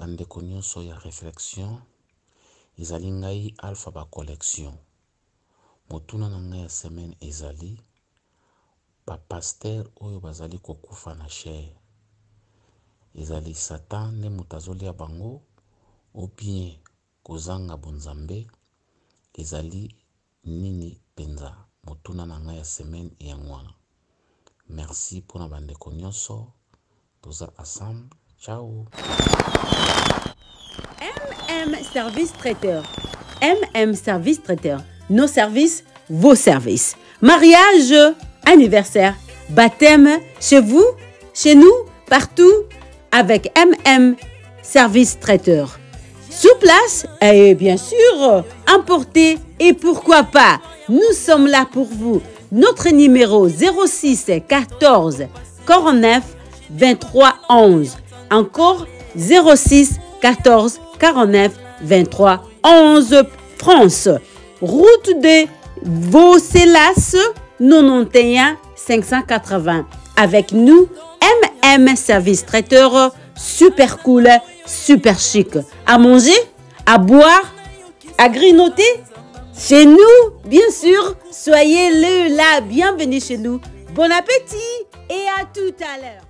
bandeko nyonso ya réflexion ezali ngai Alpha ba collection. Motuna na ngai ya semaine ezali ba pasteur oyo bazali kokufa na chair. Ezali Satan nde moto azolia bango ou bien kozanga bonzambe. Ezali nini penza motuna na ngai ya semaine yangwana. Merci pour na bandeko nyonso. Toza ensemble. Ciao. Service traiteur. Service traiteur. Nos services, vos services. Mariage, anniversaire, baptême, chez vous, chez nous, partout, avec Service traiteur. Sous place et bien sûr, emporté et pourquoi pas, nous sommes là pour vous. Notre numéro 06 14 49 23 11. Encore 06 14 49 23 11 France. Route de Vaucelas 91 580. Avec nous, Service traiteur, super cool, super chic. À manger, à boire, à grignoter. Chez nous, bien sûr, soyez là, bienvenue chez nous. Bon appétit et à tout à l'heure.